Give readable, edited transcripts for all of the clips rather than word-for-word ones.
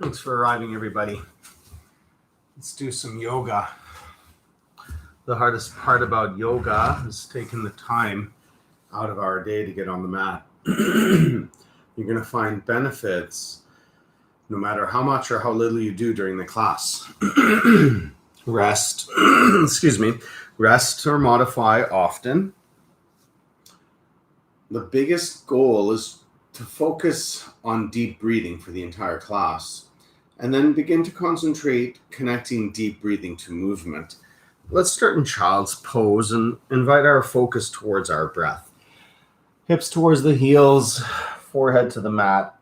Thanks for arriving, everybody. Let's do some yoga. The hardest part about yoga is taking the time out of our day to get on the mat. You're going to find benefits no matter how much or how little you do during the class. Rest, rest or modify often. The biggest goal is to focus on deep breathing for the entire class, and then begin to concentrate connecting deep breathing to movement. Let's start in child's pose and invite our focus towards our breath. Hips towards the heels, forehead to the mat,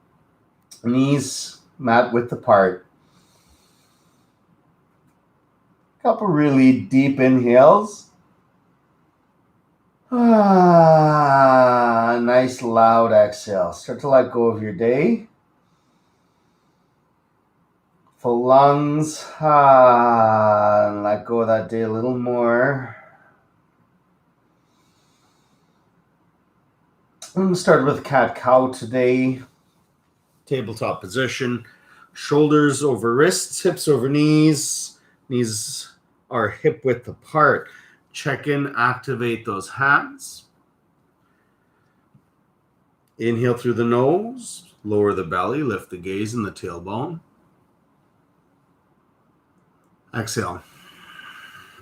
knees mat width apart. Couple really deep inhales. Nice loud exhale. Start to let go of your day. Full lungs. And let go of that day a little more. I'm going to start with cat-cow today. Tabletop position. Shoulders over wrists, hips over knees. Knees are hip width apart. Check in, activate those hands. Inhale through the nose, lower the belly, lift the gaze and the tailbone. Exhale.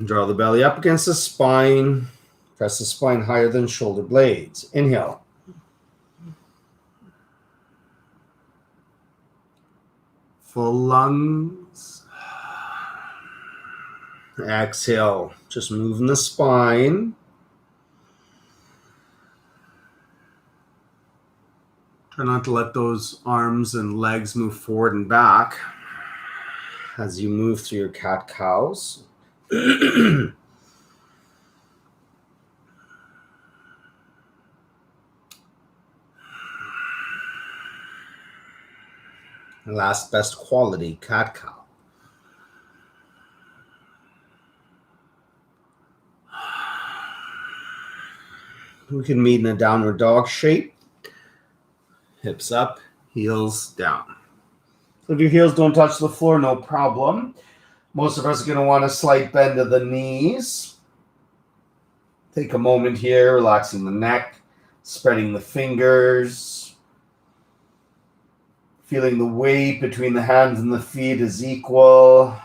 Draw the belly up against the spine. Press the spine higher than shoulder blades. Inhale. Full lungs. Exhale. Just moving the spine. Try not to let those arms and legs move forward and back as you move through your cat-cows. Last best quality, cat-cow. We can meet in a downward dog shape. Hips up, heels down. So if your heels don't touch the floor, no problem. Most of us are going to want a slight bend of the knees. Take a moment here, relaxing the neck, spreading the fingers. Feeling the weight between the hands and the feet is equal.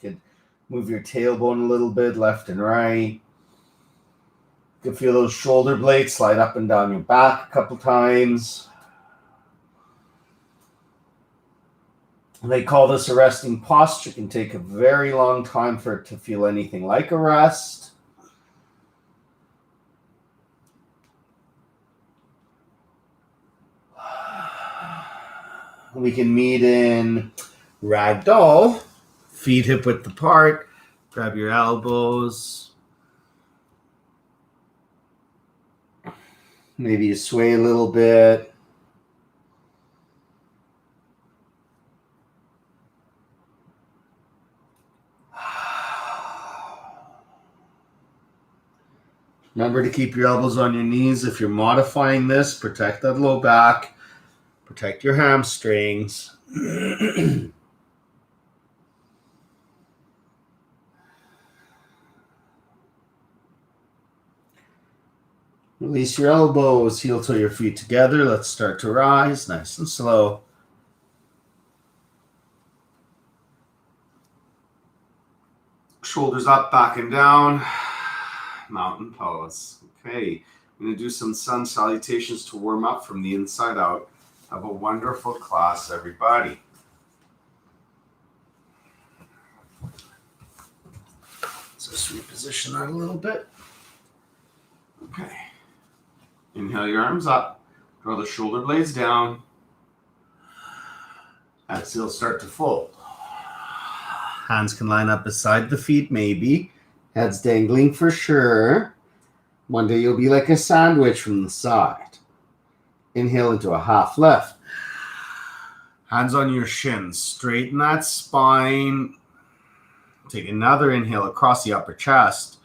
You can move your tailbone a little bit, left and right. You can feel those shoulder blades slide up and down your back a couple times. They call this a resting posture. It can take a very long time for it to feel anything like a rest. We can meet in ragdoll, feet hip width apart. Grab your elbows. Maybe you sway a little bit. Remember to keep your elbows on your knees. If you're modifying this, protect that low back. Protect your hamstrings. Release your elbows, heel toe your feet together. Let's start to rise, nice and slow. Shoulders up, back and down. Mountain pose. Okay, I'm going to do some sun salutations to warm up from the inside out. Have a wonderful class, everybody. So just reposition that a little bit. Okay. Inhale your arms up. Draw the shoulder blades down. Exhale, start to fold. Hands can line up beside the feet, maybe. Head's dangling for sure. One day you'll be like a sandwich from the side. Inhale into a half lift. Hands on your shins. Straighten that spine. Take another inhale across the upper chest.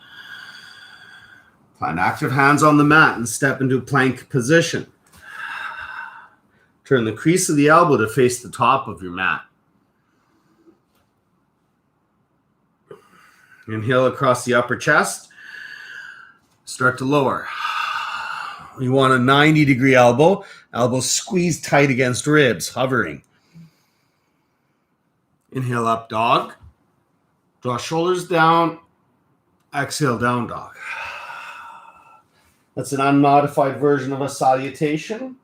Plant active hands on the mat and step into plank position. Turn the crease of the elbow to face the top of your mat. Inhale across the upper chest. Start to lower. You want a 90-degree elbow. Elbows squeezed tight against ribs, hovering. Inhale up dog. Draw shoulders down. Exhale down dog. That's an unmodified version of a salutation.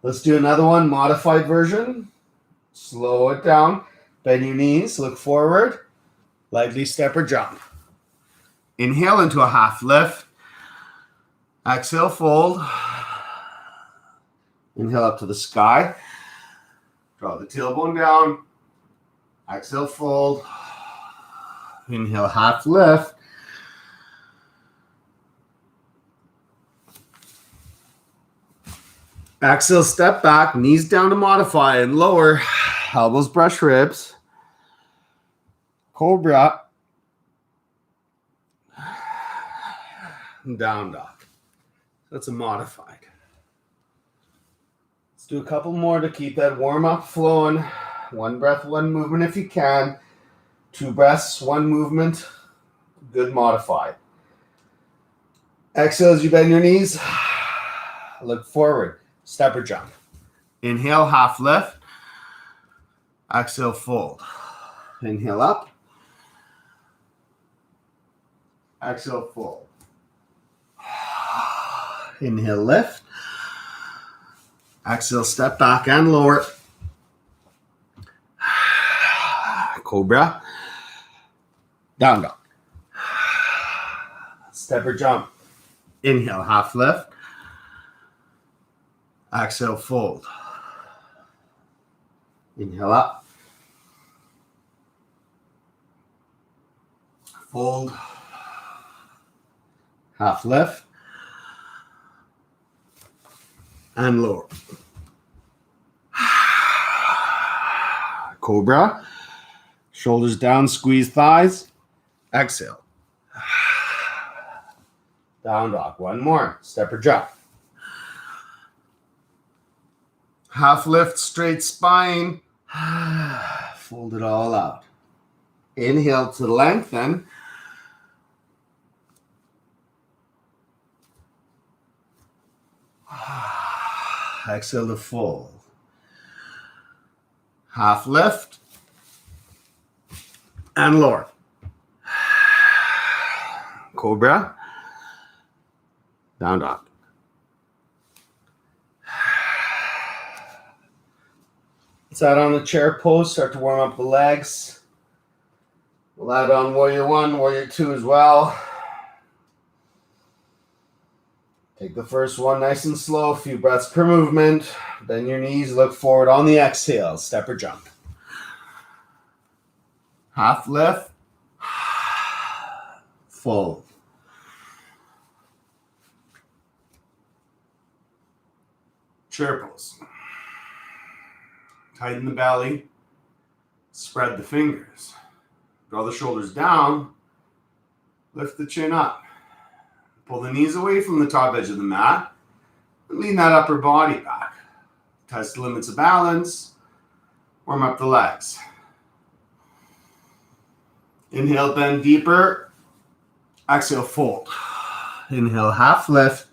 Let's do another one, modified version. Slow it down. Bend your knees, look forward. Lightly step or jump. Inhale into a half lift. Exhale, fold. Inhale up to the sky. Draw the tailbone down. Exhale, fold. Inhale, half lift. Exhale, step back, knees down to modify and lower. Elbows brush ribs. Cobra. Down dog. That's a modified. Let's do a couple more to keep that warm up flowing. One breath, one movement if you can. 2 breaths, 1 movement. Good modified. Exhale as you bend your knees. Look forward. Step or jump. Inhale, half lift. Exhale, fold. Inhale up. Exhale, fold. Inhale, lift. Exhale, step back and lower. Cobra. Down dog. Step or jump. Inhale, half lift. Exhale, fold. Inhale up. Fold. Half lift. And lower. Cobra. Shoulders down, squeeze thighs. Exhale. Down dog. One more. Step or jump. Half lift, straight spine. Fold it all out. Inhale to lengthen. Exhale to fold. Half lift. And lower. Cobra. Down dog. Let's add on the chair pose. Start to warm up the legs. We'll add on warrior 1, warrior 2 as well. Take the first one nice and slow. A few breaths per movement. Bend your knees. Look forward on the exhale. Step or jump. Half lift. Fold. Chair pose. Tighten the belly. Spread the fingers. Draw the shoulders down. Lift the chin up. Pull the knees away from the top edge of the mat. And lean that upper body back. Test the limits of balance. Warm up the legs. Inhale, bend deeper. Exhale, fold. Inhale, half lift.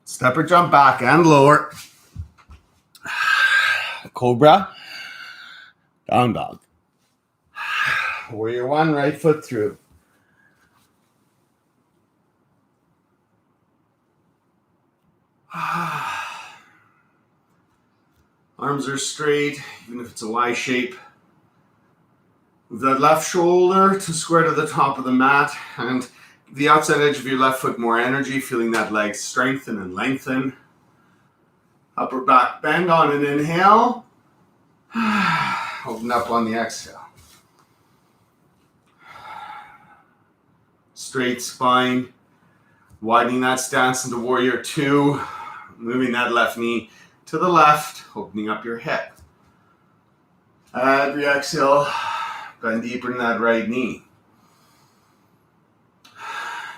Step or jump back and lower. Cobra. Down dog. Warrior 1, right foot through. Arms are straight, even if it's a Y shape. Move that left shoulder to square to the top of the mat and the outside edge of your left foot more energy, feeling that leg strengthen and lengthen. Upper back bend on an inhale. Open up on the exhale. Straight spine. Widening that stance into warrior 2. Moving that left knee to the left, opening up your hip. Every exhale, bend deeper in that right knee.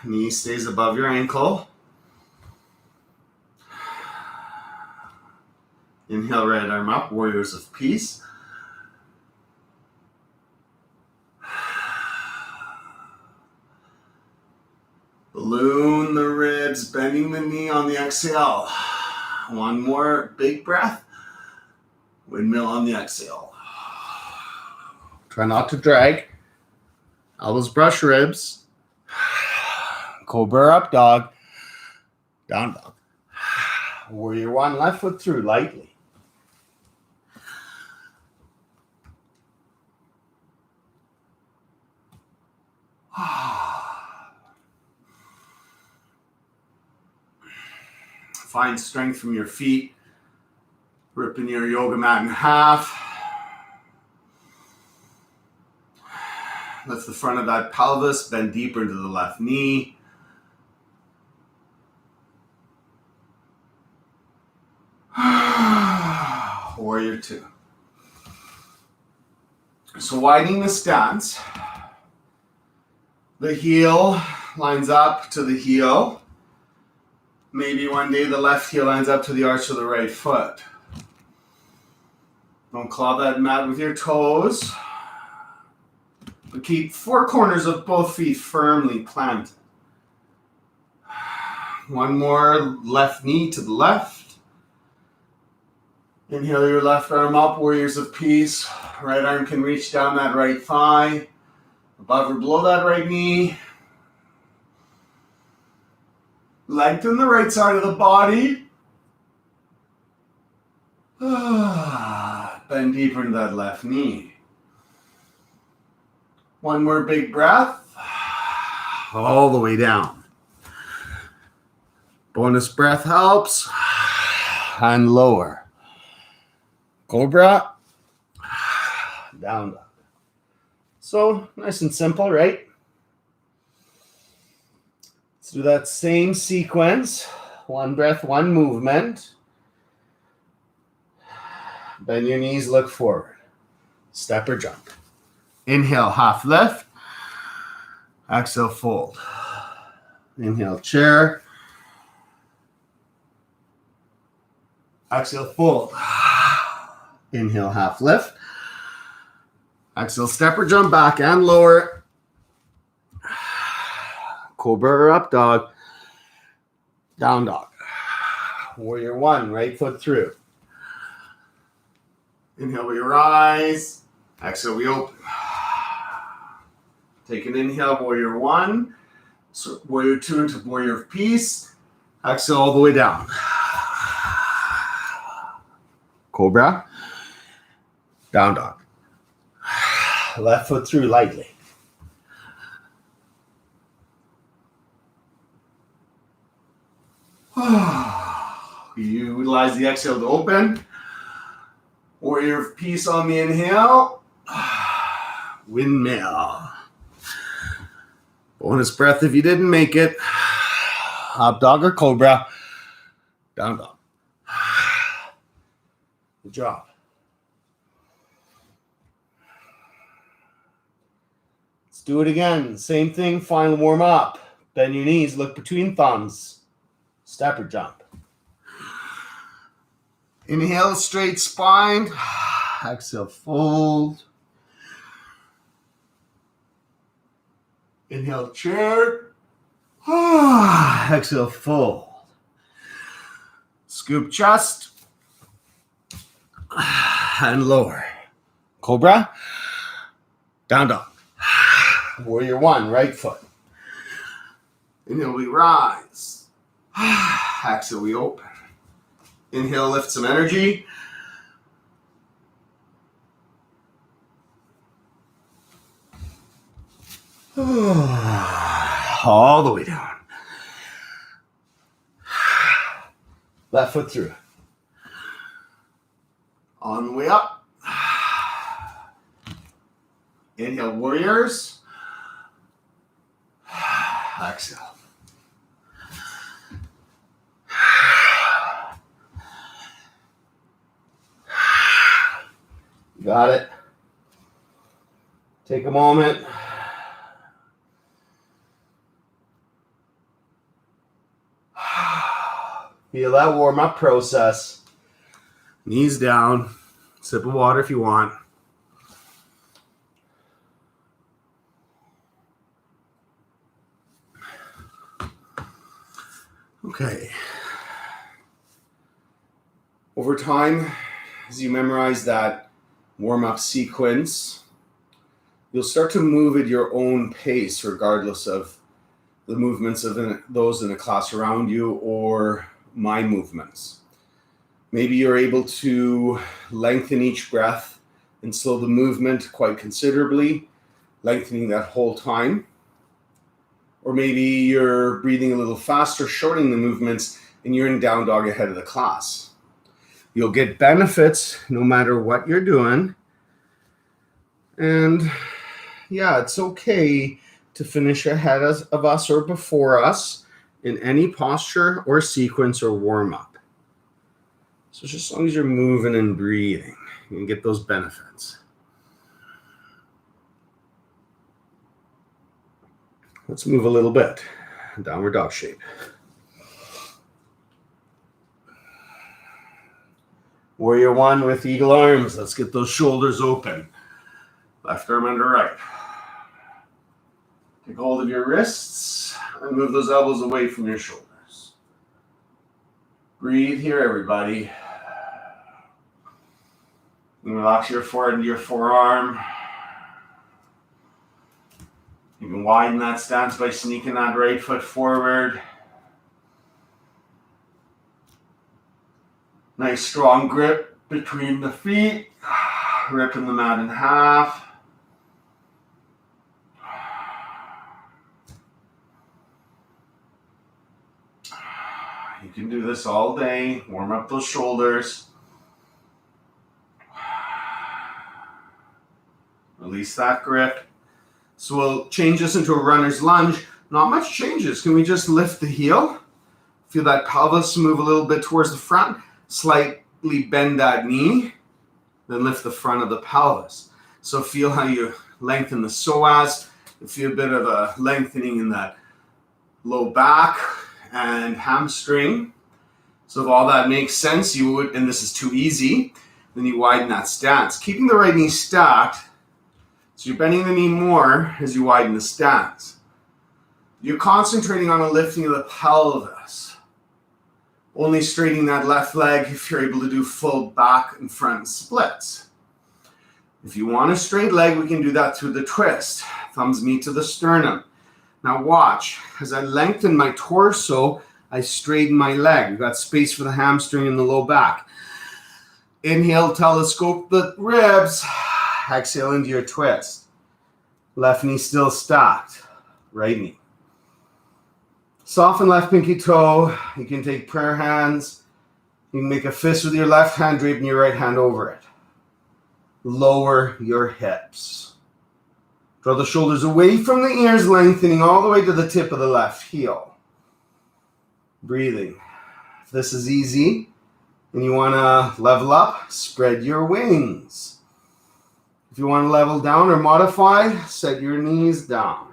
Knee stays above your ankle. Inhale, right arm up, warriors of peace. Balloon the ribs, bending the knee on the exhale. One more big breath. Windmill on the exhale. Try not to drag. Elbows brush ribs. Cobra up dog. Down dog. Warrior one, left foot through lightly. Find strength from your feet. Ripping your yoga mat in half. Lift the front of that pelvis, bend deeper into the left knee. Warrior two. So widening the stance. The heel lines up to the heel. Maybe one day the left heel lines up to the arch of the right foot. Don't claw that mat with your toes. But keep four corners of both feet firmly planted. One more left knee to the left. Inhale your left arm up, warriors of peace. Right arm can reach down that right thigh. Above or below that right knee. Lengthen the right side of the body. Bend deeper into that left knee. One more big breath. All the way down. Bonus breath helps. And lower. Cobra. Down dog. So nice and simple, right? Let's do that same sequence. One breath, one movement. Bend your knees, look forward. Step or jump. Inhale, half lift. Exhale, fold. Inhale, chair. Exhale, fold. Inhale, half lift. Exhale, step or jump back and lower. Cobra or up dog. Down dog. Warrior one, right foot through. Inhale, we rise. Exhale, we open. Take an inhale, warrior one. So warrior two into warrior of peace. Exhale all the way down. Cobra. Down dog. Left foot through lightly. Utilize the exhale to open. Warrior of peace on the inhale. Windmill. Bonus breath if you didn't make it. Up dog or cobra. Down dog. Good job. Let's do it again. Same thing, final warm up. Bend your knees, look between thumbs. Step or jump. Inhale, straight spine. Exhale, fold. Inhale, chair. Exhale, fold. Scoop chest. And lower. Cobra. Down dog. Warrior one, right foot. Inhale, we rise. Exhale, we open. Inhale, lift some energy. All the way down. Left foot through. On the way up. Inhale, warriors. Exhale. Got it. Take a moment. Feel that warm-up process. Knees down. Sip of water if you want. Okay. Over time, as you memorize that warm-up sequence, you'll start to move at your own pace regardless of the movements of those in the class around you or my movements. Maybe you're able to lengthen each breath and slow the movement quite considerably, lengthening that whole time. Or maybe you're breathing a little faster, shortening the movements, and you're in down dog ahead of the class. You'll get benefits no matter what you're doing. And yeah, it's okay to finish ahead of us or before us in any posture or sequence or warm-up. So just as long as you're moving and breathing, you can get those benefits. Let's move a little bit. Downward dog shape. Warrior one with eagle arms. Let's get those shoulders open. Left arm under right. Take hold of your wrists and move those elbows away from your shoulders. Breathe here, everybody. And relax your forehead into your forearm. You can widen that stance by sneaking that right foot forward. Nice strong grip between the feet. Ripping the mat in half. You can do this all day. Warm up those shoulders. Release that grip. So we'll change this into a runner's lunge. Not much changes. Can we just lift the heel? Feel that pelvis move a little bit towards the front. Slightly bend that knee. Then lift the front of the pelvis. So feel how you lengthen the psoas. You feel a bit of a lengthening in that low back and hamstring. So if all that makes sense, you would, and this is too easy, then you widen that stance. Keeping the right knee stacked. So you're bending the knee more as you widen the stance. You're concentrating on a lifting of the pelvis. Only straightening that left leg if you're able to do full back and front splits. If you want a straight leg, we can do that through the twist. Thumbs meet to the sternum. Now watch, as I lengthen my torso, I straighten my leg. We've got space for the hamstring and the low back. Inhale, telescope the ribs. Exhale into your twist. Left knee still stacked. Right knee. Soften left pinky toe. You can take prayer hands. You can make a fist with your left hand, draping your right hand over it. Lower your hips. Draw the shoulders away from the ears, lengthening all the way to the tip of the left heel. Breathing. If this is easy and you want to level up, spread your wings. If you want to level down or modify, set your knees down.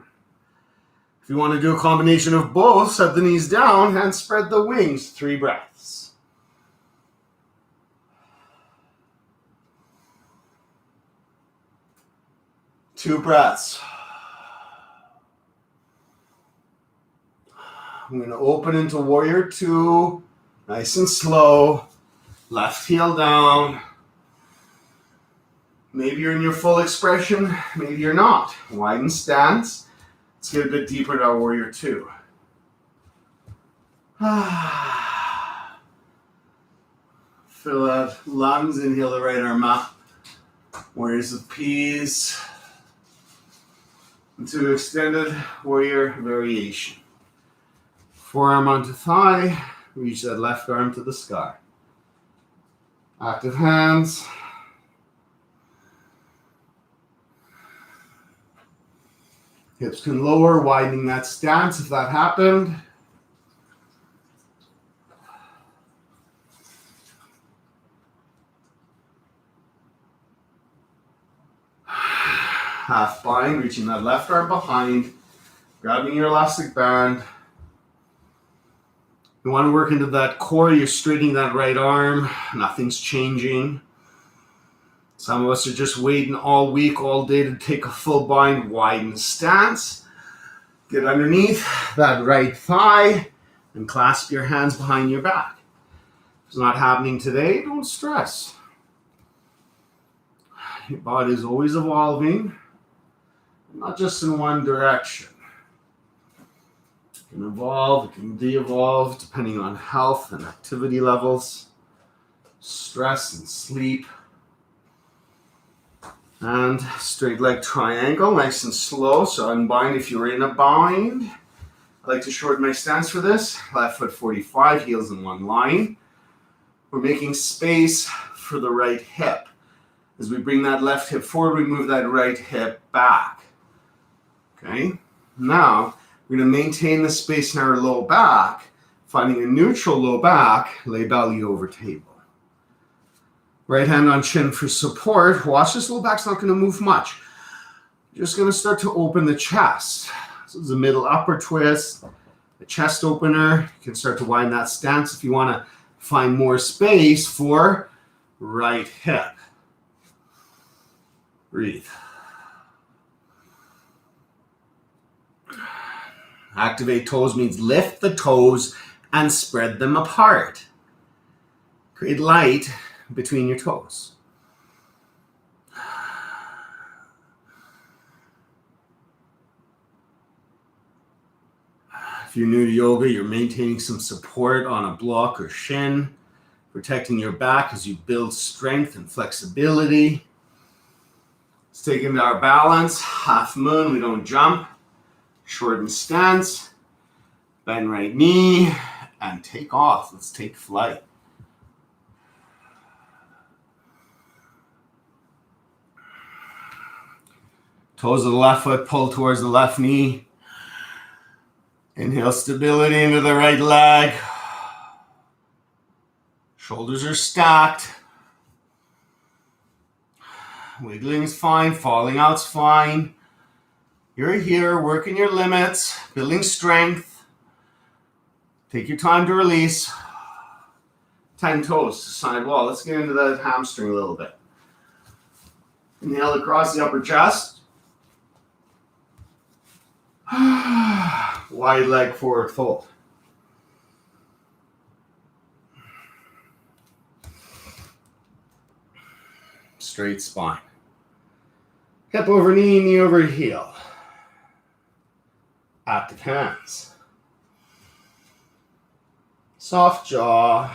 If you want to do a combination of both, set the knees down and spread the wings. 3 breaths. Two breaths. I'm going to open into warrior 2, nice and slow. Left heel down. Maybe you're in your full expression, maybe you're not. Widen stance. Let's get a bit deeper to our warrior 2. Fill out lungs, inhale the right arm up. Warriors of peace. Into extended warrior variation. Forearm onto thigh, reach that left arm to the sky. Active hands. Hips can lower, widening that stance if that happened. Half bind, reaching that left arm behind, grabbing your elastic band. You want to work into that core. You're straightening that right arm. Nothing's changing. Some of us are just waiting all week, all day to take a full bind, widen the stance. Get underneath that right thigh and clasp your hands behind your back. If it's not happening today, don't stress. Your body is always evolving, not just in one direction. It can evolve, it can de-evolve, depending on health and activity levels, stress and sleep. And straight leg triangle, nice and slow. So unbind if you're in a bind. I like to shorten my stance for this. Left foot 45, heels in one line. We're making space for the right hip. As we bring that left hip forward, we move that right hip back. Okay? Now, we're going to maintain the space in our low back. Finding a neutral low back, lay belly over table. Right hand on chin for support. Watch this low back's not going to move much. You're just going to start to open the chest. So this is a middle upper twist, a chest opener. You can start to widen that stance if you want to find more space for right hip. Breathe. Activate toes means lift the toes and spread them apart. Create light between your toes. If you're new to yoga, you're maintaining some support on a block or shin, protecting your back as you build strength and flexibility. Let's take into our balance, half moon, we don't jump. Shorten stance, bend right knee, and take off. Let's take flight. Toes of the left foot pull towards the left knee. Inhale stability into the right leg. Shoulders are stacked. Wiggling is fine, falling out's fine. You're here working your limits, building strength. Take your time to release. 10 toes to side wall. Let's get into the hamstring a little bit. Inhale across the upper chest. Wide leg forward fold. Straight spine. Hip over knee, knee over heel. Active hands. Soft jaw.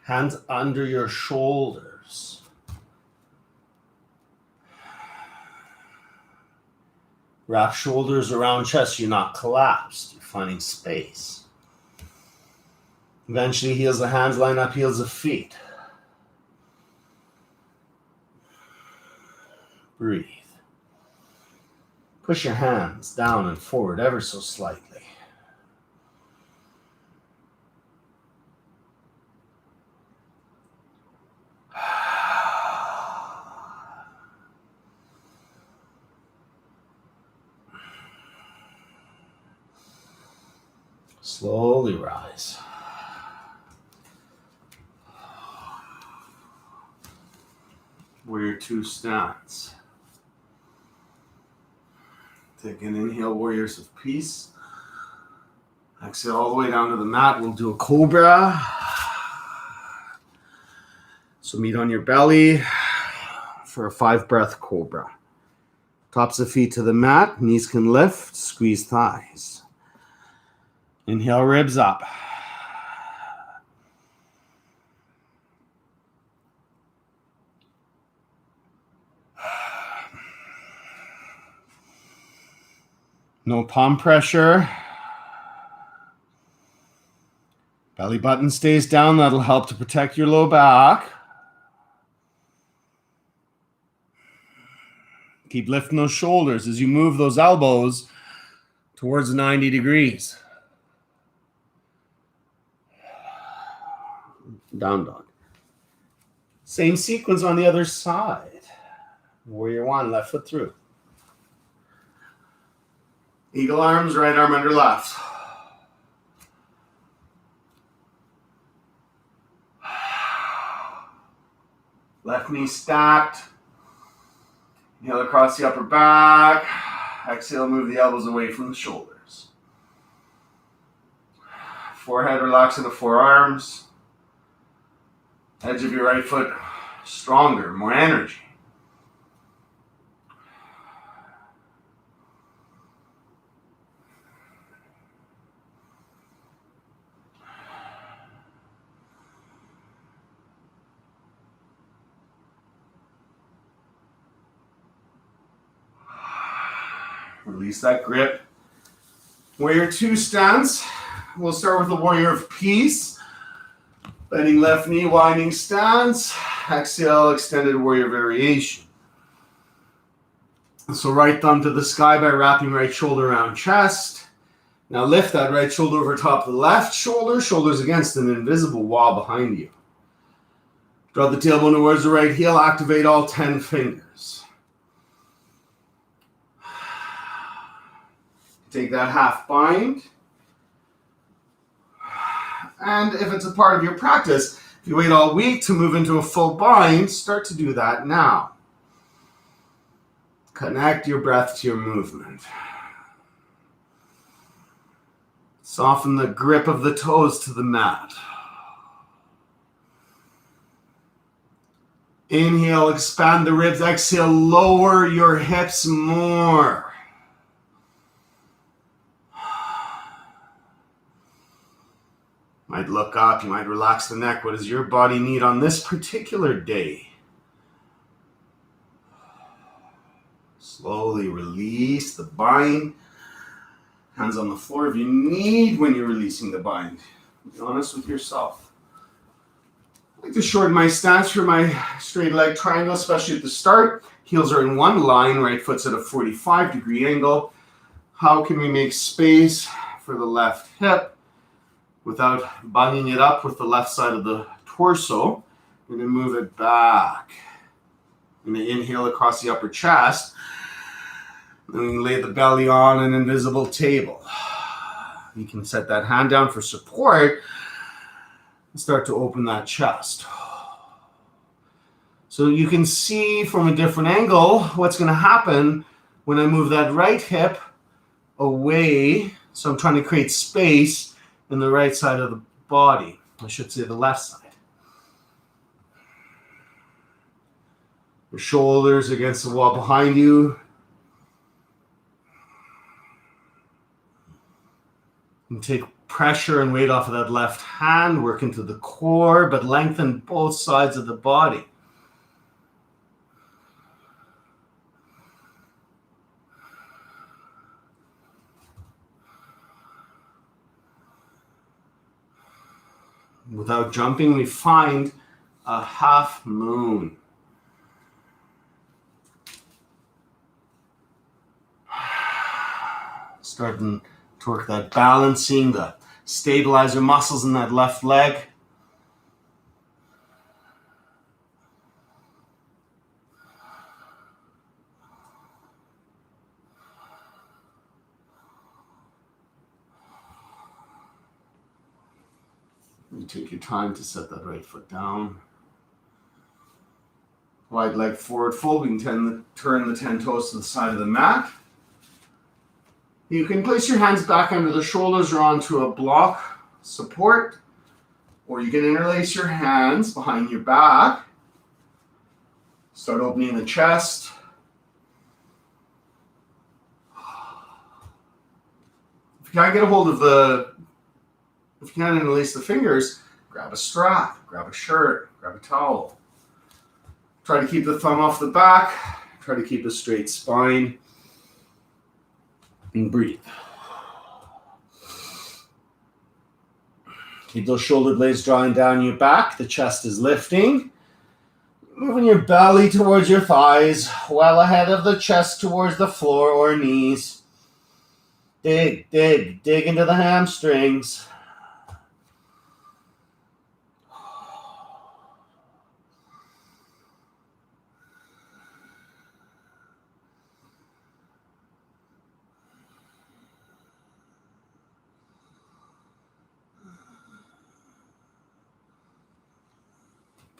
Hands under your shoulders. Wrap shoulders around chest. You're not collapsed. You're finding space. Eventually, heels of hands line up, heels of feet. Breathe. Push your hands down and forward ever so slightly. Slowly rise. Warrior two stance. Take an inhale, warriors of peace. Exhale all the way down to the mat. We'll do a cobra. So meet on your belly for a 5-breath cobra. Tops of feet to the mat. Knees can lift. Squeeze thighs. Inhale, ribs up. No palm pressure. Belly button stays down. That'll help to protect your low back. Keep lifting those shoulders as you move those elbows towards 90 degrees. Down dog. Same sequence on the other side. Warrior one, left foot through. Eagle arms, right arm under left. Left knee stacked. Inhale across the upper back. Exhale, move the elbows away from the shoulders. Forehead relax in the forearms. Edge of your right foot stronger, more energy. Release that grip. Warrior 2 stance. We'll start with the Warrior of Peace. Bending left knee, winding stance. Exhale, extended warrior variation. So right thumb to the sky by wrapping right shoulder around chest. Now lift that right shoulder over top of the left shoulder, shoulders against an invisible wall behind you. Draw the tailbone towards the right heel, activate all 10 fingers. Take that half bind. And if it's a part of your practice, if you wait all week to move into a full bind, start to do that now. Connect your breath to your movement. Soften the grip of the toes to the mat. Inhale, expand the ribs. Exhale, lower your hips more. Might look up, you might relax the neck. What does your body need on this particular day? Slowly release the bind. Hands on the floor if you need when you're releasing the bind. Be honest with yourself. I like to shorten my stance for my straight leg triangle, especially at the start. Heels are in one line, right foot's at a 45-degree angle. How can we make space for the left hip without bunging it up with the left side of the torso? We're going to move it back. I'm going to inhale across the upper chest. Then we can lay the belly on an invisible table. You can set that hand down for support and start to open that chest. So you can see from a different angle what's going to happen when I move that right hip away. So I'm trying to create space in the right side of the body. I should say the left side. Your shoulders against the wall behind you. And take pressure and weight off of that left hand. Work into the core, but lengthen both sides of the body. Without jumping, we find a half moon. Starting to work that balancing, the stabilizer muscles in that left leg. You take your time to set that right foot down. Wide leg forward fold. We can turn the 10 toes to the side of the mat. You can place your hands back under the shoulders or onto a block support, or you can interlace your hands behind your back. Start opening the chest. If you can't get a hold of if you can't interlace the fingers, grab a strap, grab a shirt, grab a towel. Try to keep the thumb off the back. Try to keep a straight spine. And breathe. Keep those shoulder blades drawing down your back. The chest is lifting. Moving your belly towards your thighs, well ahead of the chest towards the floor or knees. Dig, dig, dig into the hamstrings.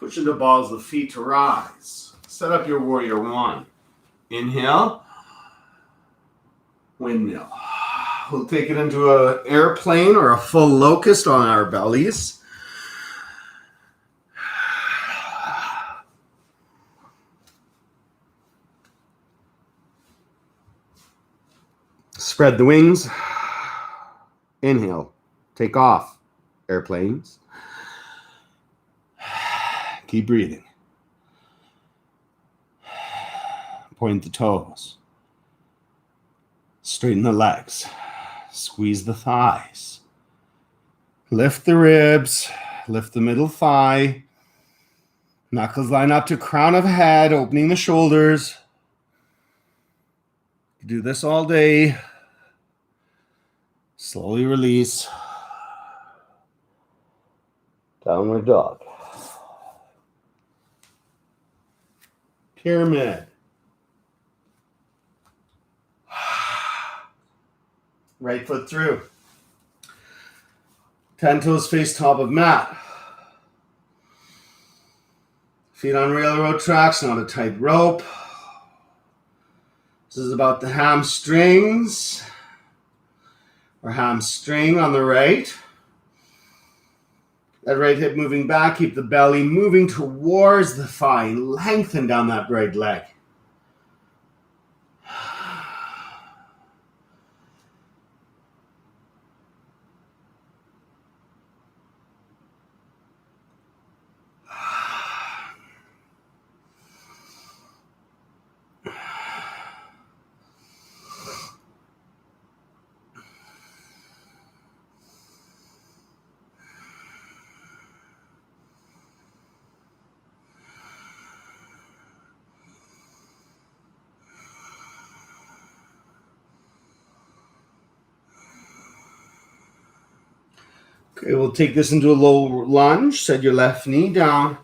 Push into balls of the feet to rise. Set up your warrior one. Inhale. Windmill. We'll take it into an airplane or a full locust on our bellies. Spread the wings. Inhale. Take off. Airplanes. Keep breathing. Point the toes. Straighten the legs. Squeeze the thighs. Lift the ribs. Lift the middle thigh. Knuckles line up to crown of head, opening the shoulders. You do this all day. Slowly release. Downward dog. Pyramid. Right foot through. 10 toes face top of mat. Feet on railroad tracks, not a tight rope. This is about the hamstrings. Or hamstring on the right. That right hip moving back. Keep the belly moving towards the thigh. Lengthen down that right leg. Okay, we'll take this into a low lunge. Set your left knee down.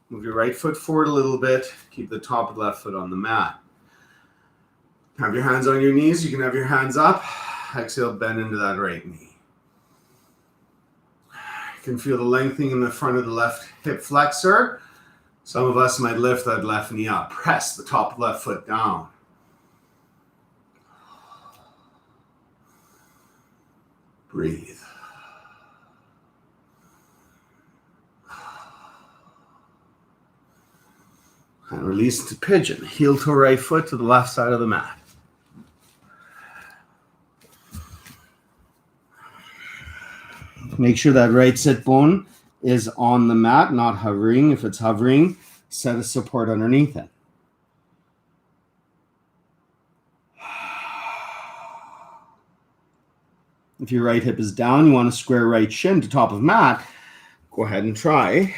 Move your right foot forward a little bit. Keep the top of the left foot on the mat. Have your hands on your knees. You can have your hands up. Exhale, bend into that right knee. You can feel the lengthening in the front of the left hip flexor. Some of us might lift that left knee up. Press the top of the left foot down. Breathe. And release to pigeon. Heel to right foot to the left side of the mat. Make sure that right sit bone is on the mat, not hovering. If it's hovering, set a support underneath it. If your right hip is down, you want to square right shin to top of mat. Go ahead and try.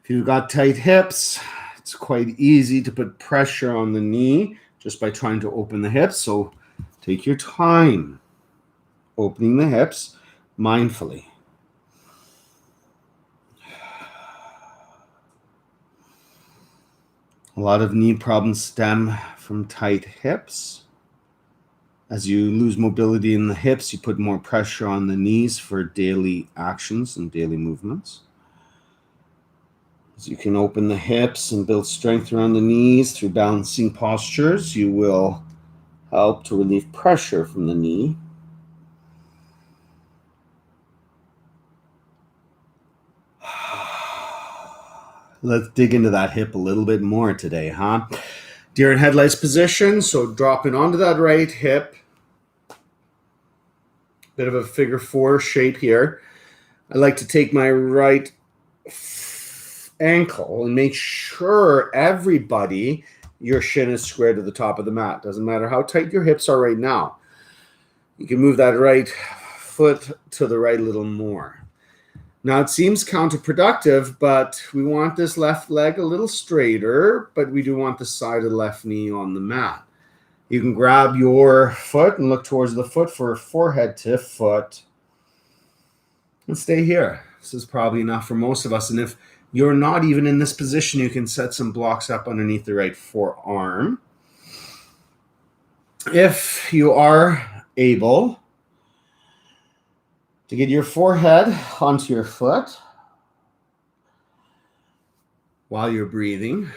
If you've got tight hips, it's quite easy to put pressure on the knee just by trying to open the hips. So take your time opening the hips mindfully. A lot of knee problems stem from tight hips. As you lose mobility in the hips, you put more pressure on the knees for daily actions and daily movements. As you can open the hips and build strength around the knees through balancing postures, you will help to relieve pressure from the knee. Let's dig into that hip a little bit more today, huh? Deer in headlights position, so dropping onto that right hip. Bit of a figure four shape here. I like to take my right ankle and make sure everybody, your shin is squared to the top of the mat. Doesn't matter how tight your hips are right now. You can move that right foot to the right a little more. Now it seems counterproductive, but we want this left leg a little straighter, but we do want the side of the left knee on the mat. You can grab your foot and look towards the foot for forehead to foot. And stay here. This is probably enough for most of us. And if you're not even in this position, you can set some blocks up underneath the right forearm. If you are able to get your forehead onto your foot, while you're breathing.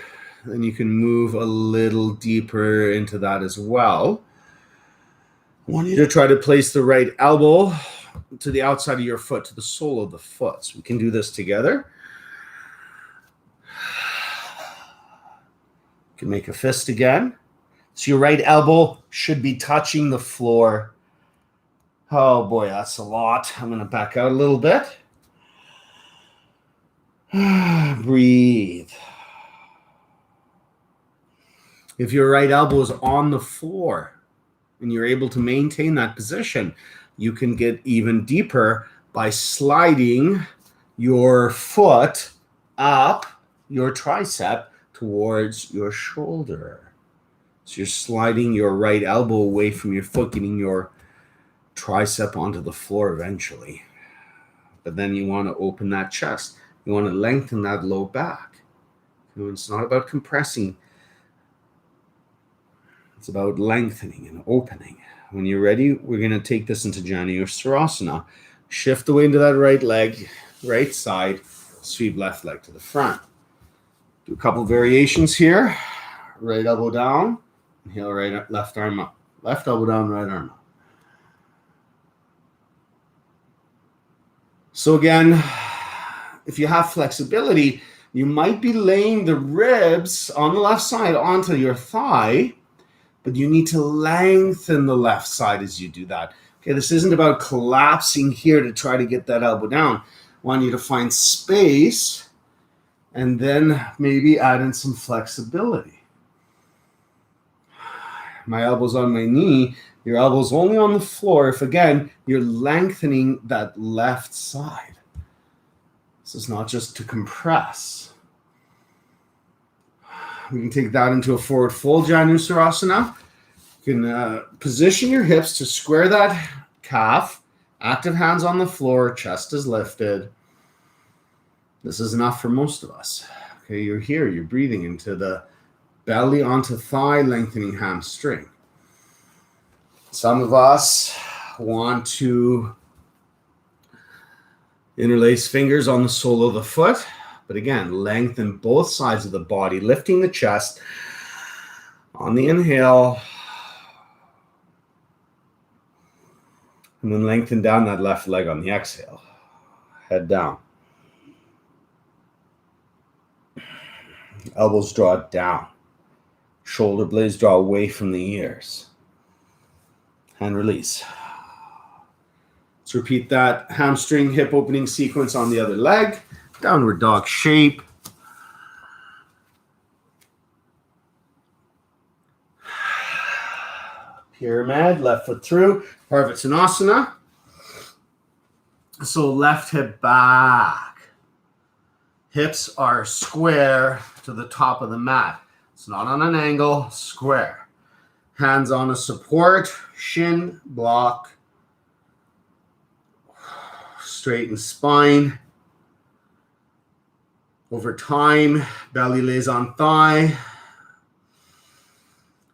Then you can move a little deeper into that as well. I want you to try to place the right elbow to the outside of your foot, to the sole of the foot. So we can do this together. You can make a fist again. So your right elbow should be touching the floor. Oh boy, that's a lot. I'm going to back out a little bit. Breathe. If your right elbow is on the floor and you're able to maintain that position, you can get even deeper by sliding your foot up your tricep towards your shoulder. So you're sliding your right elbow away from your foot, getting your tricep onto the floor eventually. But then you want to open that chest. You want to lengthen that low back. It's not about compressing. It's about lengthening and opening. When you're ready, we're going to take this into Janushirasana. Shift the weight into that right leg, right side, sweep left leg to the front. Do a couple variations here. Right elbow down, inhale, right, left arm up. Left elbow down, right arm up. So again, if you have flexibility, you might be laying the ribs on the left side onto your thigh, but you need to lengthen the left side as you do that. Okay, this isn't about collapsing here to try to get that elbow down. I want you to find space and then maybe add in some flexibility. My elbow's on my knee. Your elbow's only on the floor if, again, you're lengthening that left side. This is not just to compress. We can take that into a forward fold Janushirasana. You can position your hips to square that calf. Active hands on the floor, chest is lifted. This is enough for most of us. Okay, you're here, you're breathing into the belly onto thigh, lengthening hamstring. Some of us want to interlace fingers on the sole of the foot, but again, lengthen both sides of the body, lifting the chest on the inhale, and then lengthen down that left leg on the exhale. Head down. Elbows draw down. Shoulder blades draw away from the ears. And release. Let's repeat that hamstring hip opening sequence on the other leg. Downward dog shape. Pyramid, left foot through. Parvattanasana. So left hip back. Hips are square to the top of the mat. It's not on an angle, square. Hands on a support, shin, block. Straighten spine. Over time, belly lays on thigh.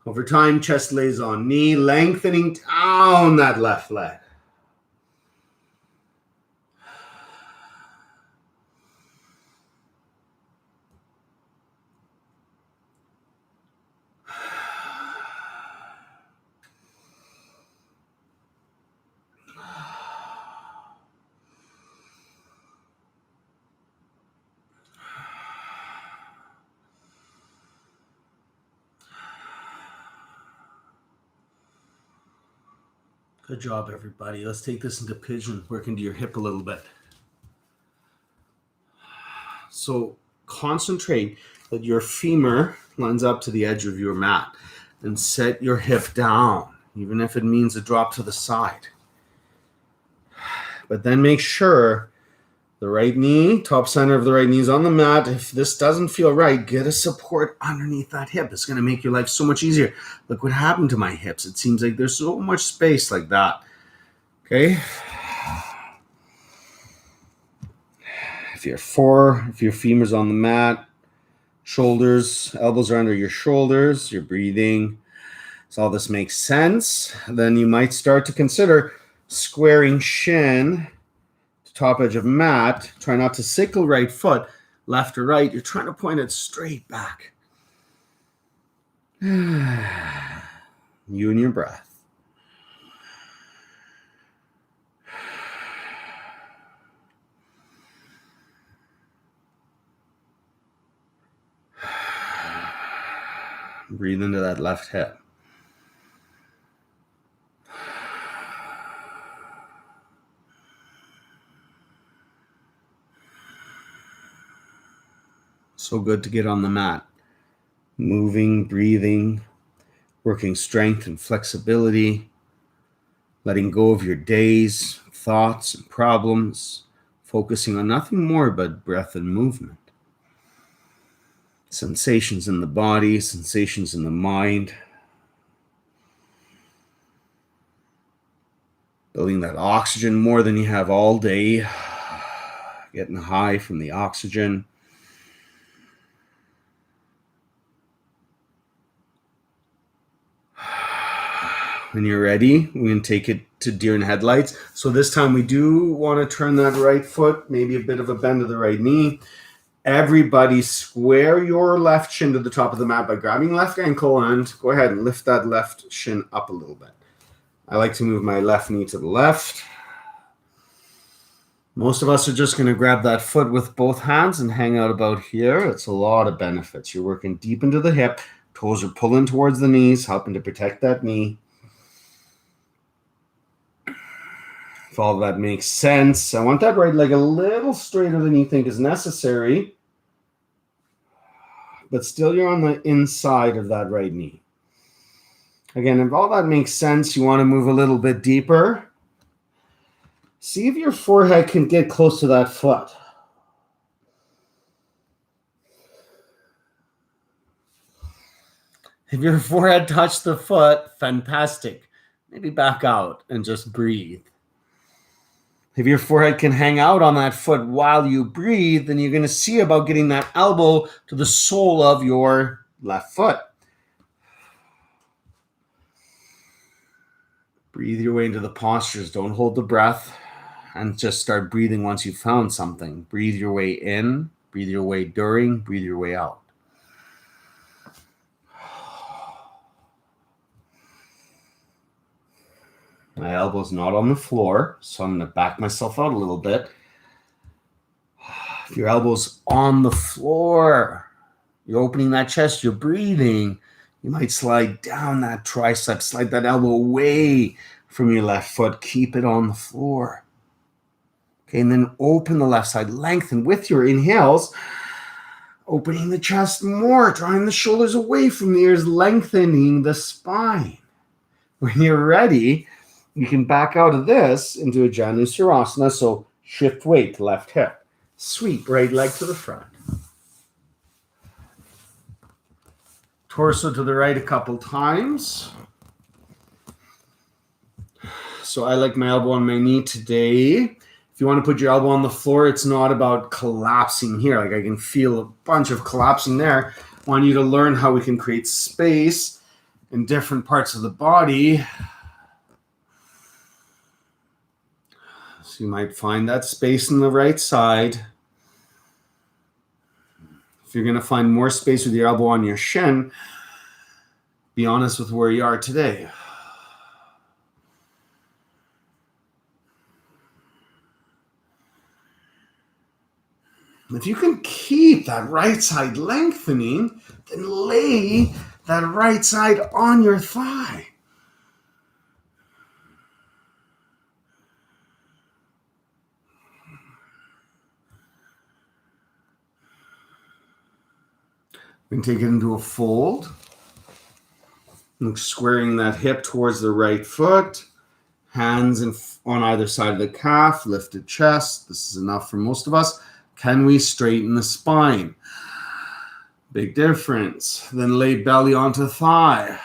Over time, chest lays on knee, lengthening down that left leg. Good job, everybody. Let's take this into pigeon, work into your hip a little bit. So concentrate that your femur lines up to the edge of your mat and set your hip down, even if it means a drop to the side. But then make sure the right knee, top center of the right knee is on the mat. If this doesn't feel right, get a support underneath that hip. It's going to make your life so much easier. Look what happened to my hips. It seems like there's so much space like that. Okay. If your femur's on the mat, shoulders, elbows are under your shoulders, you're breathing. So all this makes sense. Then you might start to consider squaring shin, top edge of mat. Try not to sickle right foot, left or right, you're trying to point it straight back. You and your breath. Breathe into that left hip. So good to get on the mat. Moving, breathing, working strength and flexibility, letting go of your days, thoughts, and problems, focusing on nothing more but breath and movement. Sensations in the body, sensations in the mind. Building that oxygen more than you have all day. Getting high from the oxygen. When you're ready, we can take it to deer in headlights. So this time we do want to turn that right foot, maybe a bit of a bend to the right knee. Everybody square your left shin to the top of the mat by grabbing left ankle and go ahead and lift that left shin up a little bit. I like to move my left knee to the left. Most of us are just going to grab that foot with both hands and hang out about here. It's a lot of benefits. You're working deep into the hip. Toes are pulling towards the knees, helping to protect that knee. If all that makes sense, I want that right leg a little straighter than you think is necessary. But still you're on the inside of that right knee. Again, if all that makes sense, you want to move a little bit deeper. See if your forehead can get close to that foot. If your forehead touched the foot, fantastic. Maybe back out and just breathe. If your forehead can hang out on that foot while you breathe, then you're going to see about getting that elbow to the sole of your left foot. Breathe your way into the postures. Don't hold the breath and just start breathing once you've found something. Breathe your way in, breathe your way during, breathe your way out. My elbow's not on the floor, so I'm going to back myself out a little bit. If your elbow's on the floor, you're opening that chest, you're breathing, you might slide down that tricep, slide that elbow away from your left foot, keep it on the floor. Okay, and then open the left side, lengthen with your inhales, opening the chest more, drawing the shoulders away from the ears, lengthening the spine. When you're ready, you can back out of this into a Janusirasana, so shift weight to left hip. Sweep right leg to the front. Torso to the right a couple times. So I like my elbow on my knee today. If you want to put your elbow on the floor, it's not about collapsing here. Like I can feel a bunch of collapsing there. I want you to learn how we can create space in different parts of the body. So you might find that space on the right side. If you're going to find more space with your elbow on your shin, be honest with where you are today. If you can keep that right side lengthening, then lay that right side on your thigh. We can take it into a fold. And squaring that hip towards the right foot. Hands on either side of the calf, lifted chest. This is enough for most of us. Can we straighten the spine? Big difference. Then lay belly onto thigh.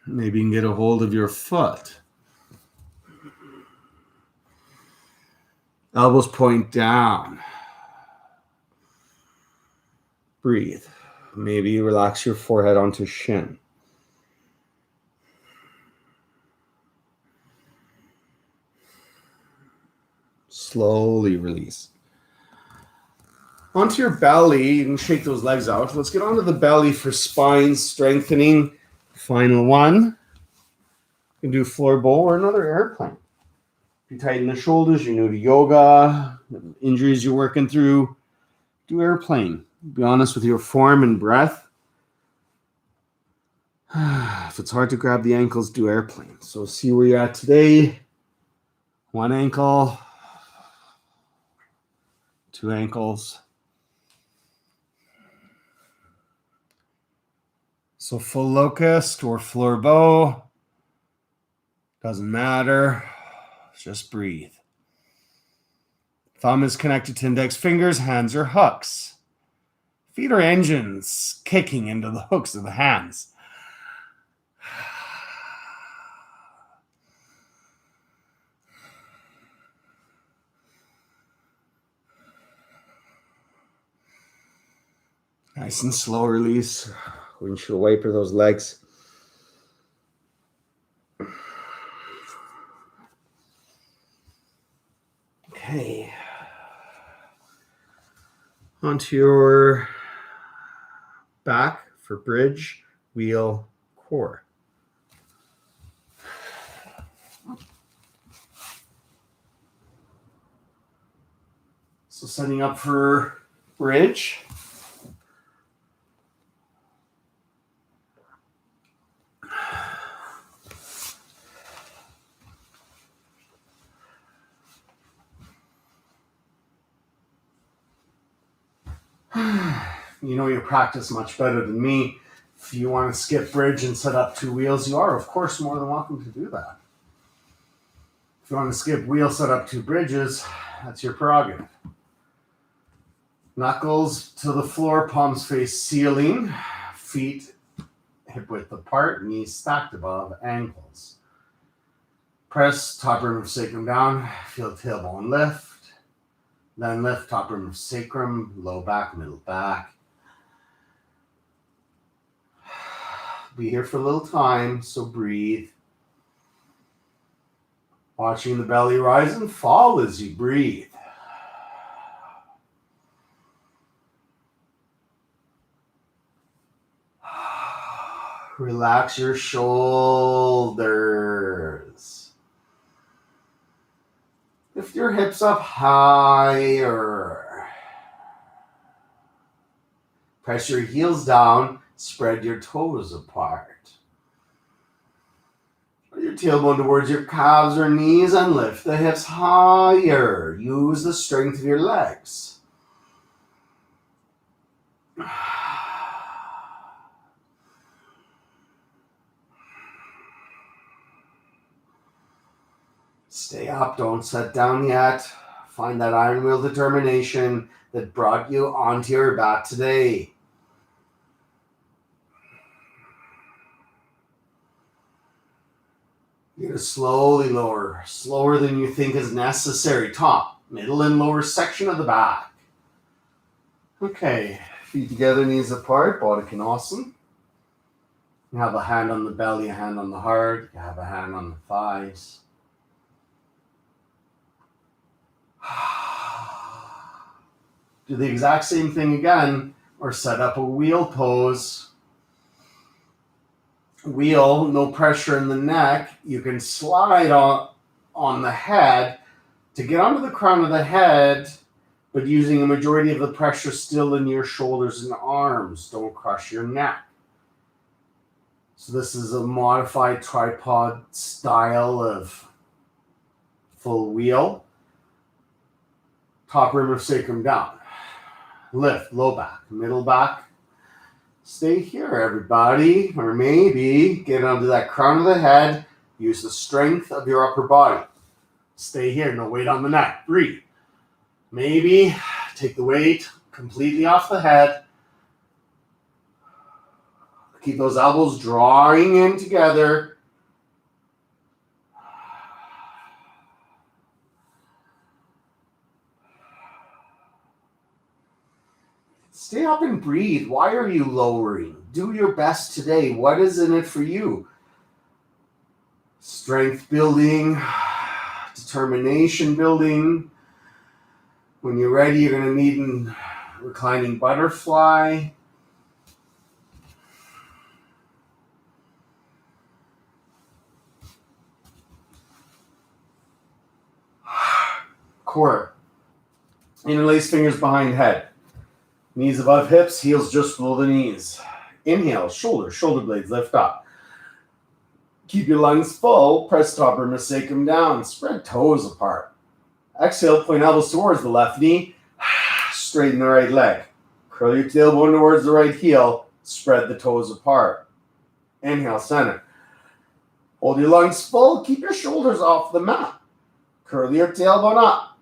Maybe you can get a hold of your foot. Elbows point down. Breathe. Maybe relax your forehead onto shin. Slowly release. Onto your belly. You can shake those legs out. Let's get onto the belly for spine strengthening. Final one. You can do floor bowl or another airplane. If you tighten the shoulders, you're new to yoga, injuries you're working through, do airplane. Be honest with your form and breath. If it's hard to grab the ankles, do airplane. So see where you're at today. One ankle, two ankles. So full locust or floor bow, doesn't matter. Just breathe. Thumb is connected to index fingers, hands are hooks. Feet are engines kicking into the hooks of the hands. Nice and slow release. Windshield wiper those legs. Okay. Onto your back for bridge, wheel, core. So setting up for bridge. You know your practice much better than me. If you want to skip bridge and set up two wheels, you are, of course, more than welcome to do that. If you want to skip wheel, set up two bridges, that's your prerogative. Knuckles to the floor, palms face ceiling, feet hip width apart, knees stacked above ankles. Press top rim of sacrum down, feel tailbone lift. Then lift top rim of sacrum, low back, middle back. Be here for a little time, so breathe. Watching the belly rise and fall as you breathe. Relax your shoulders. Lift your hips up higher. Press your heels down. Spread your toes apart. Put your tailbone towards your calves or knees and lift the hips higher. Use the strength of your legs. Stay up, don't set down yet. Find that iron will determination that brought you onto your mat today. You're going to slowly lower, slower than you think is necessary. Top, middle, and lower section of the back. Okay, feet together, knees apart, Baddha Konasana. You have a hand on the belly, a hand on the heart. You have a hand on the thighs. Do the exact same thing again, or set up a wheel pose. Wheel, no pressure in the neck. You can slide on the head to get onto the crown of the head, but using a majority of the pressure still in your shoulders and arms. Don't crush your neck. So this is a modified tripod style of full wheel. Top rim of sacrum down. Lift, low back, middle back. Stay here, everybody. Or maybe get onto that crown of the head. Use the strength of your upper body. Stay here, no weight on the neck. Breathe. Maybe take the weight completely off the head. Keep those elbows drawing in together. Stay up and breathe. Why are you lowering? Do your best today. What is in it for you? Strength building, determination building, When you're ready, you're going to meet in reclining butterfly. Core. Interlace fingers behind head. Knees above hips, heels just below the knees. Inhale, shoulder blades lift up. Keep your lungs full. Press top or sacrum down. Spread toes apart. Exhale, point elbows towards the left knee. Straighten the right leg. Curl your tailbone towards the right heel. Spread the toes apart. Inhale, center. Hold your lungs full. Keep your shoulders off the mat. Curl your tailbone up.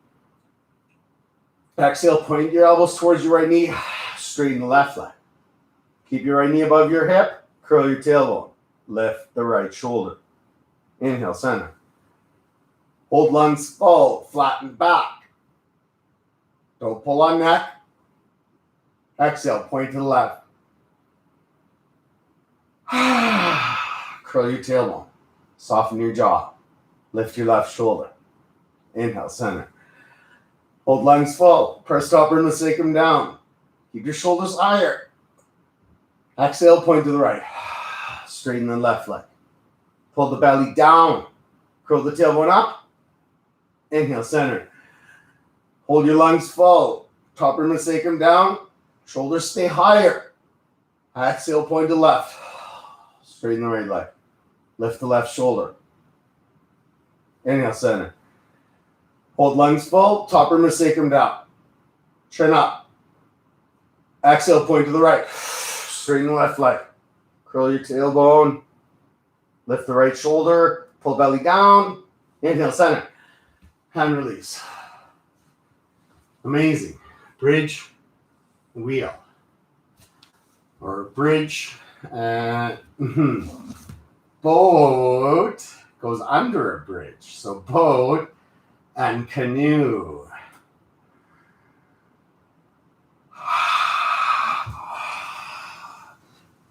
Exhale, point your elbows towards your right knee. Straighten the left leg. Keep your right knee above your hip. Curl your tailbone. Lift the right shoulder. Inhale, center. Hold lungs full. Flatten back. Don't pull on neck. Exhale, point to the left. Curl your tailbone. Soften your jaw. Lift your left shoulder. Inhale, center. Hold lungs full. Press top or sacrum down. Keep your shoulders higher. Exhale, point to the right. Straighten the left leg. Pull the belly down. Curl the tailbone up. Inhale, center. Hold your lungs full. Top or sacrum down. Shoulders stay higher. Exhale, point to left. Straighten the right leg. Lift the left shoulder. Inhale, center. Hold lungs full. Top or sacrum down. Chin up. Exhale, point to the right. Straighten the left leg. Curl your tailbone. Lift the right shoulder. Pull belly down. Inhale, center. Hand release. Amazing. Bridge, wheel. Or bridge. Boat goes under a bridge. So boat and canoe.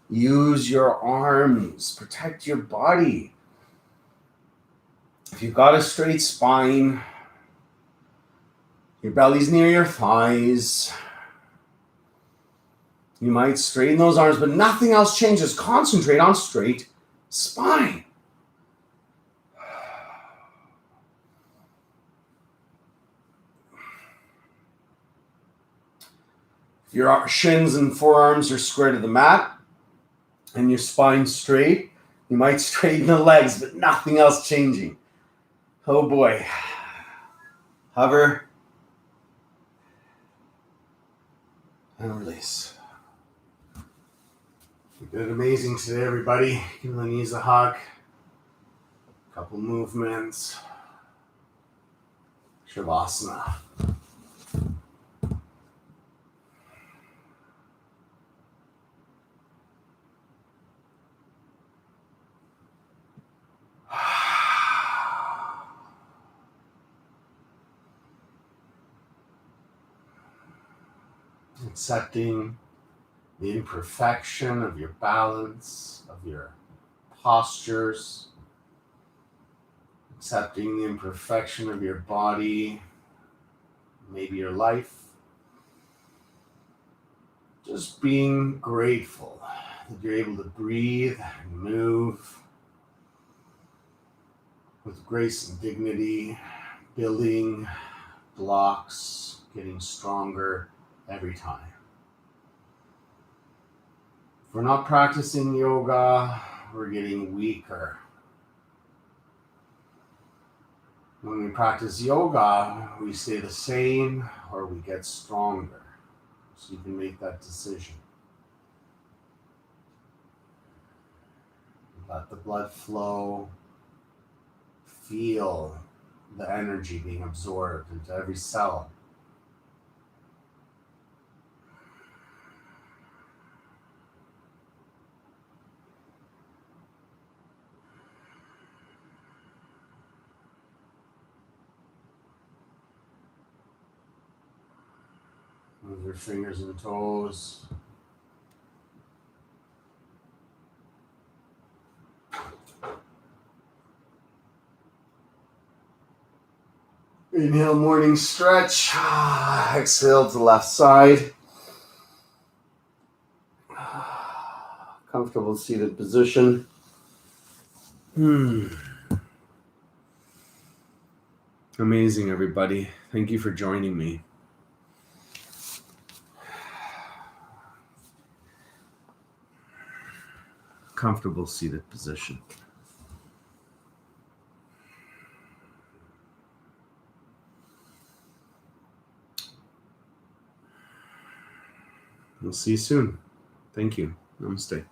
Use your arms. Protect your body. If you've got a straight spine, your belly's near your thighs, you might straighten those arms, but nothing else changes. Concentrate on straight spine. If your shins and forearms are square to the mat and your spine straight, you might straighten the legs, but nothing else changing. Oh boy. Hover and release. You did amazing today, everybody. Give the knees a hug. Couple movements. Shavasana. Accepting the imperfection of your balance, of your postures. Accepting the imperfection of your body, maybe your life. Just being grateful that you're able to breathe and move with grace and dignity, building blocks, getting stronger every time. If we're not practicing yoga, we're getting weaker. When we practice yoga, we stay the same or we get stronger. So you can make that decision. Let the blood flow. Feel the energy being absorbed into every cell. Move your fingers and toes. Inhale, morning stretch. Exhale to the left side. Comfortable seated position. Amazing, everybody. Thank you for joining me. Comfortable seated position. We'll see you soon. Thank you. Namaste.